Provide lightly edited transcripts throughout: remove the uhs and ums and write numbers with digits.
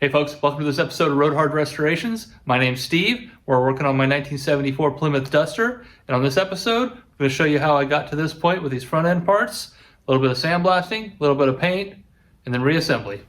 Hey folks, welcome to this episode of Road Hard Restorations. My name's Steve. We're working on my 1974 Plymouth Duster. And on this episode, I'm going to show you how I got to this point with these front end parts, a little bit of sandblasting, a little bit of paint, and then reassembly.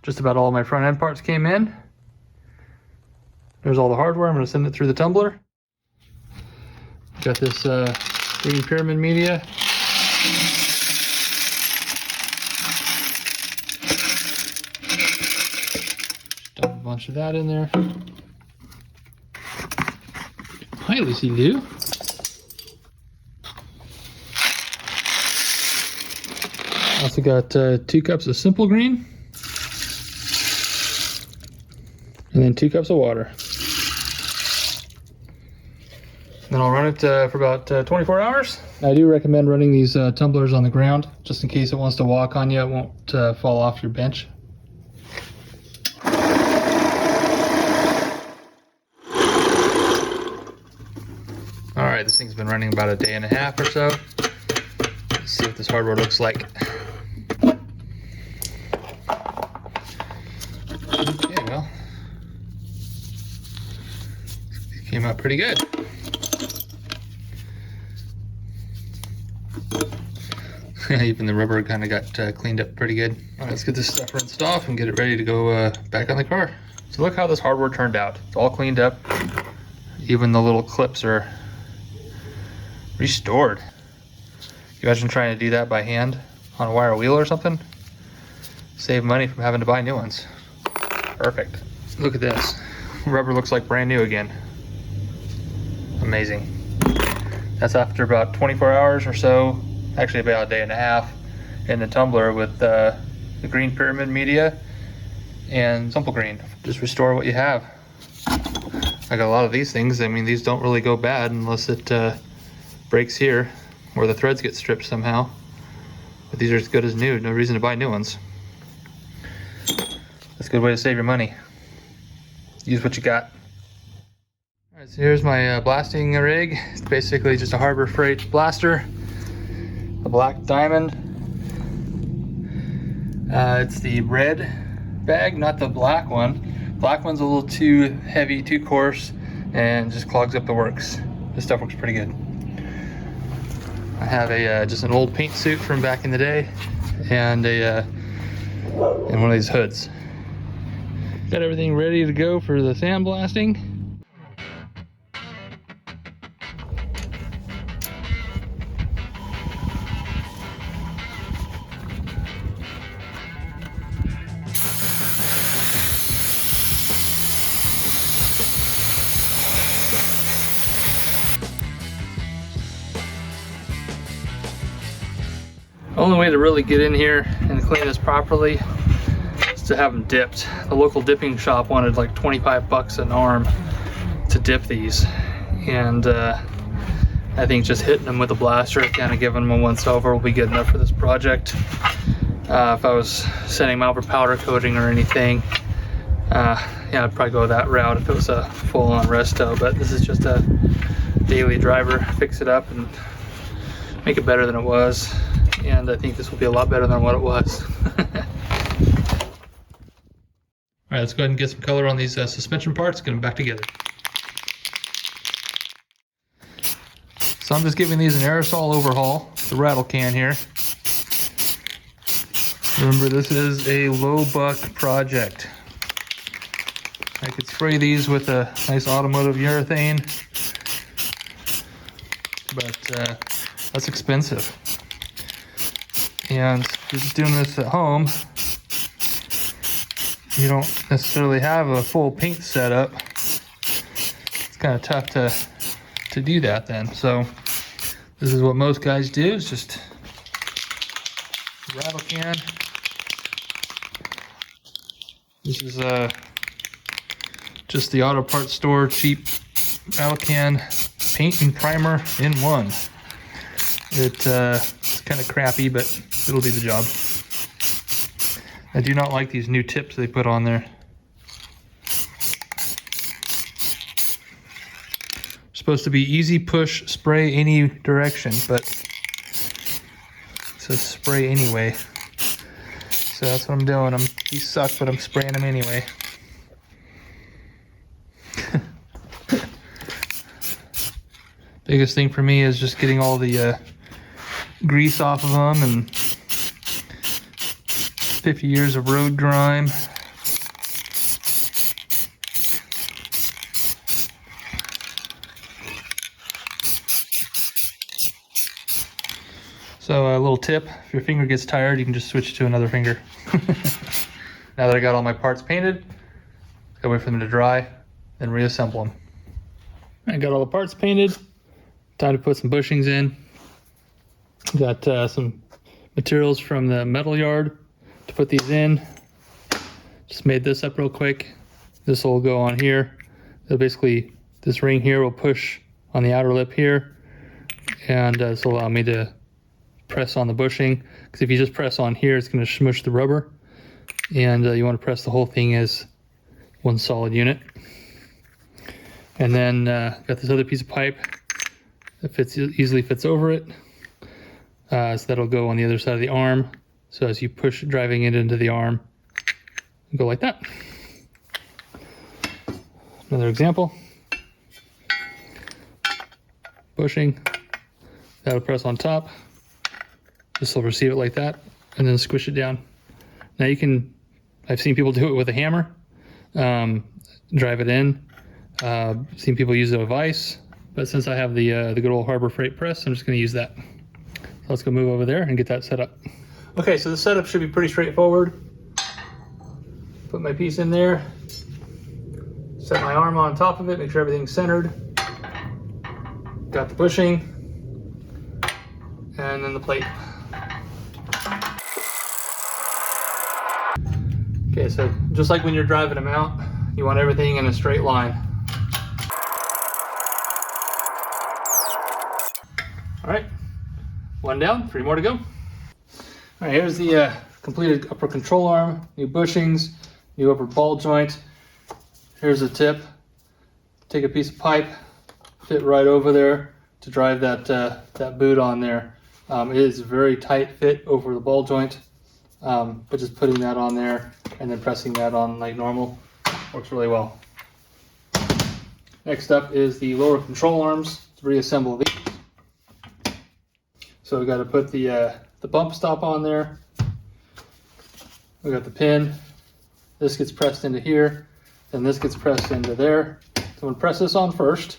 Just about all my front end parts came in. There's all the hardware. I'm going to send it through the tumbler. Got this green pyramid media. Dump a bunch of that in there. Hi, Lucy Lou. Also got 2 cups of simple green. And then 2 cups of water. Then I'll run it for about 24 hours. I do recommend running these tumblers on the ground, just in case it wants to walk on you, it won't fall off your bench. Alright, this thing's been running about a day and a half or so. Let's see what this hardware looks like. Okay, well, it came out pretty good. Even the rubber kind of got cleaned up pretty good. All right, let's get this stuff rinsed off and get it ready to go back on the car. So look how this hardware turned out. It's all cleaned up. Even the little clips are restored. You imagine trying to do that by hand on a wire wheel or something? Save money from having to buy new ones. Perfect. Look at this. Rubber looks like brand new again. Amazing. That's after about 24 hours or so. Actually about a day and a half in the tumbler with the green pyramid media and simple green. Just restore what you have. I got a lot of these things. I mean, these don't really go bad unless it breaks here or the threads get stripped somehow. But these are as good as new. No reason to buy new ones. That's a good way to save your money. Use what you got. All right, so here's my blasting rig. It's basically just a Harbor Freight blaster. A black diamond. It's the red bag, not the black one. Black one's a little too heavy, too coarse, and just clogs up the works. This stuff works pretty good. I have a just an old paint suit from back in the day, and and one of these hoods. Got everything ready to go for the sandblasting. The only way to really get in here and clean this properly is to have them dipped. The local dipping shop wanted like 25 bucks an arm to dip these. And I think just hitting them with a blaster, kind of giving them a once over will be good enough for this project. If I was sending them out for powder coating or anything, yeah, I'd probably go that route if it was a full-on resto, but this is just a daily driver. Fix it up and make it better than it was. And I think this will be a lot better than what it was. All right, let's go ahead and get some color on these suspension parts, get them back together. So I'm just giving these an aerosol overhaul, the rattle can here. Remember, this is a low buck project. I could spray these with a nice automotive urethane, but that's expensive. And if you're just doing this at home, you don't necessarily have a full paint setup. It's kind of tough to do that then. So this is what most guys do, is just rattle can. This is just the auto parts store cheap rattle can paint and primer in one. It's kind of crappy, but it'll do the job. I do not like these new tips they put on there. supposed to be easy push, spray any direction, but it says spray anyway. So that's what I'm doing. These suck, but I'm spraying them anyway. Biggest thing for me is just getting all the grease off of them and 50 years of road grime. So a little tip, if your finger gets tired, you can just switch to another finger. Now that I got all my parts painted, gotta wait for them to dry, then reassemble them. I got all the parts painted, time to put some bushings in. Got some materials from the metal yard to put these in. Just made this up real quick. This will go on here. So basically, this ring here will push on the outer lip here, and this will allow me to press on the bushing, because if you just press on here, it's going to smush the rubber, and you want to press the whole thing as one solid unit. And then got this other piece of pipe that easily fits over it, so that'll go on the other side of the arm. So as you push driving it into the arm, go like that. Another example, bushing, that'll press on top. This will receive it like that, and then squish it down. Now you can, I've seen people do it with a hammer, drive it in. Seen people use it with vise, but since I have the good old Harbor Freight press, I'm just going to use that. So let's go move over there and get that set up. Okay, so the setup should be pretty straightforward. Put my piece in there, set my arm on top of it, make sure everything's centered. Got the bushing, and then the plate. Okay, so just like when you're driving them out, you want everything in a straight line. All right, one down, 3 more to go. All right, here's the completed upper control arm, new bushings, new upper ball joint. Here's a tip. Take a piece of pipe, fit right over there to drive that boot on there. It is a very tight fit over the ball joint, but just putting that on there and then pressing that on like normal works really well. Next up is the lower control arms to reassemble these. So we got to put the bump stop on there. We got the pin. This gets pressed into here, and this gets pressed into there. So I'm going to press this on first.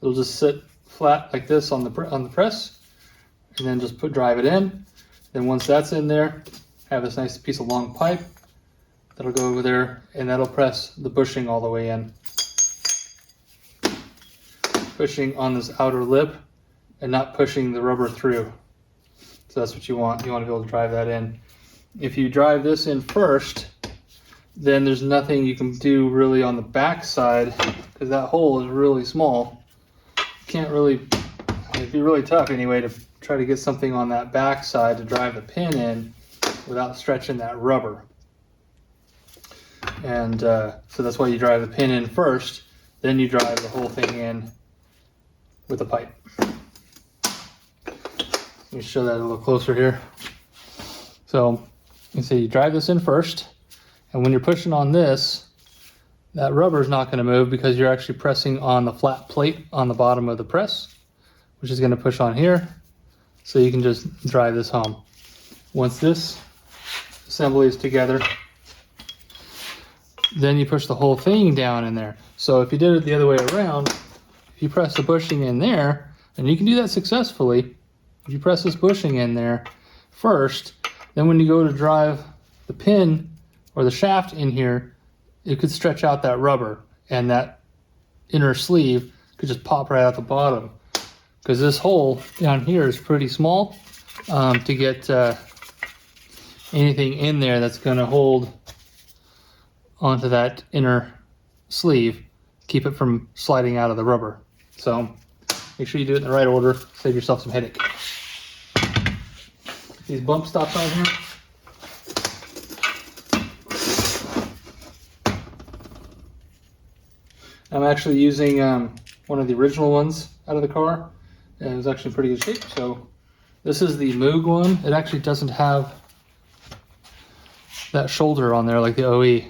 It'll just sit flat like this on the press, and then just drive it in. Then once that's in there, have this nice piece of long pipe that'll go over there, and that'll press the bushing all the way in. Pushing on this outer lip and not pushing the rubber through. So that's what you want. You want to be able to drive that in. If you drive this in first, then there's nothing you can do really on the back side, because that hole is really small. You can't really, it'd be really tough anyway to try to get something on that back side to drive the pin in without stretching that rubber. And so that's why you drive the pin in first, then you drive the whole thing in with a pipe. Let me show that a little closer here. So you can see you drive this in first, and when you're pushing on this, that rubber is not going to move because you're actually pressing on the flat plate on the bottom of the press, which is going to push on here. So you can just drive this home. Once this assembly is together, then you push the whole thing down in there. So if you did it the other way around, if you press the bushing in there, and you can do that successfully, if you press this bushing in there first, then when you go to drive the pin or the shaft in here, it could stretch out that rubber, and that inner sleeve could just pop right out the bottom. Because this hole down here is pretty small to get anything in there that's going to hold onto that inner sleeve, keep it from sliding out of the rubber. So make sure you do it in the right order, save yourself some headache. These bump stops on here. I'm actually using one one of the original ones out of the car, and it was actually in pretty good shape. So this is the Moog one. It actually doesn't have that shoulder on there like the OE.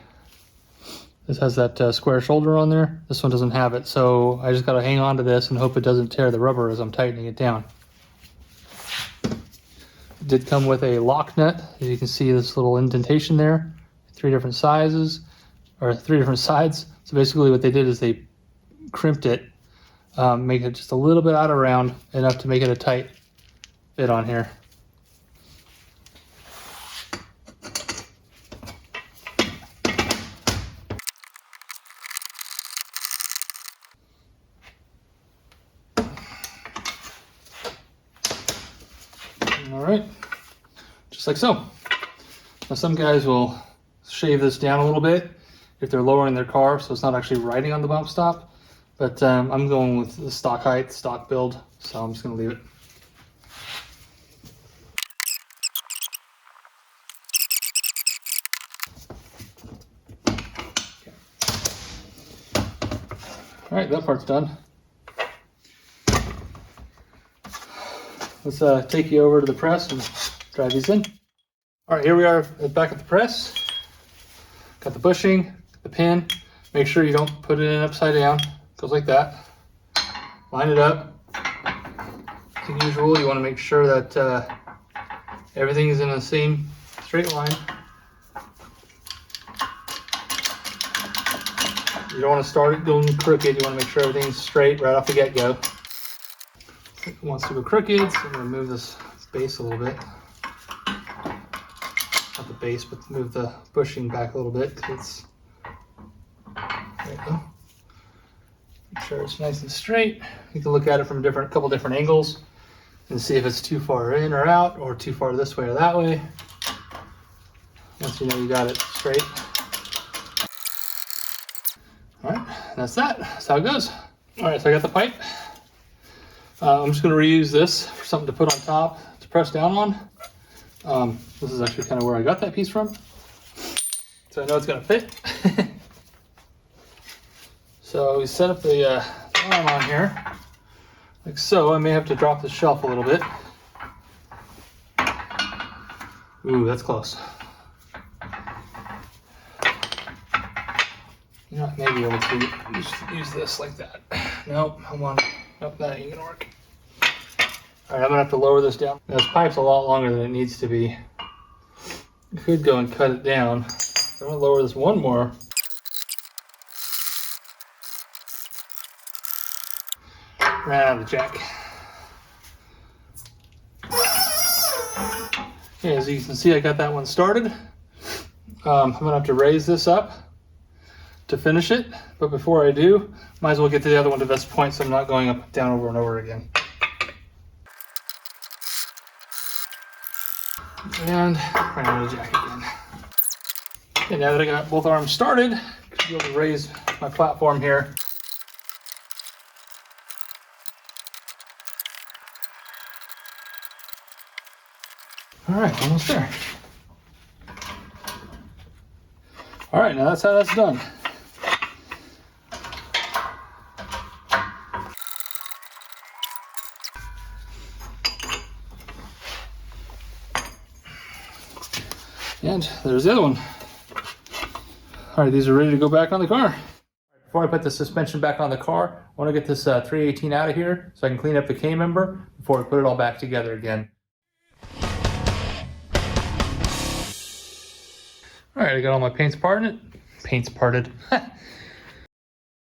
This has that square shoulder on there. This one doesn't have it, so I just gotta hang on to this and hope it doesn't tear the rubber as I'm tightening it down. It did come with a lock nut. As you can see, this little indentation there, 3 different sizes, or 3 different sides. So basically what they did is they crimped it, make it just a little bit out of round, enough to make it a tight fit on here. All right, just like so. Now some guys will shave this down a little bit if they're lowering their car, so it's not actually riding on the bump stop. But I'm going with the stock height, stock build, so I'm just gonna leave it. Okay. All right, that part's done. Let's take you over to the press and drive these in. All right, here we are back at the press. Got the bushing, the pin. Make sure you don't put it in upside down. Goes like that. Line it up. As usual, you want to make sure that everything is in the same straight line. You don't want to start it going crooked. You want to make sure everything's straight right off the get-go. If it wants to go crooked, so I'm going to move this base a little bit. Not the base, but move the bushing back a little bit, because it's, there you go. Make sure it's nice and straight. You can look at it from a couple different angles and see if it's too far in or out, or too far this way or that way. Once you know you got it straight. All right, that's that. That's how it goes. All right, so I got the pipe. I'm just going to reuse this for something to put on top to press down on. This is actually kind of where I got that piece from, so I know it's going to fit. So we set up the arm on here, like so. I may have to drop the shelf a little bit. Ooh, that's close. You know, maybe able to use this like that. Nope, hold on. Nope, that ain't gonna work. All right, I'm gonna have to lower this down. Now, this pipe's a lot longer than it needs to be. I could go and cut it down. I'm gonna lower this one more. Ran out of the jack. Okay, as you can see, I got that one started. I'm gonna have to raise this up to finish it, but before I do, might as well get to the other one to this point so I'm not going up, down, over and over again. And ran out of jack again. Okay, now that I got both arms started, I should be able to raise my platform here. All right, almost there. All right, now that's how that's done. And there's the other one. All right, these are ready to go back on the car. Before I put the suspension back on the car, I want to get this 318 out of here so I can clean up the K-member before I put it all back together again. All right, I got all my paints parted.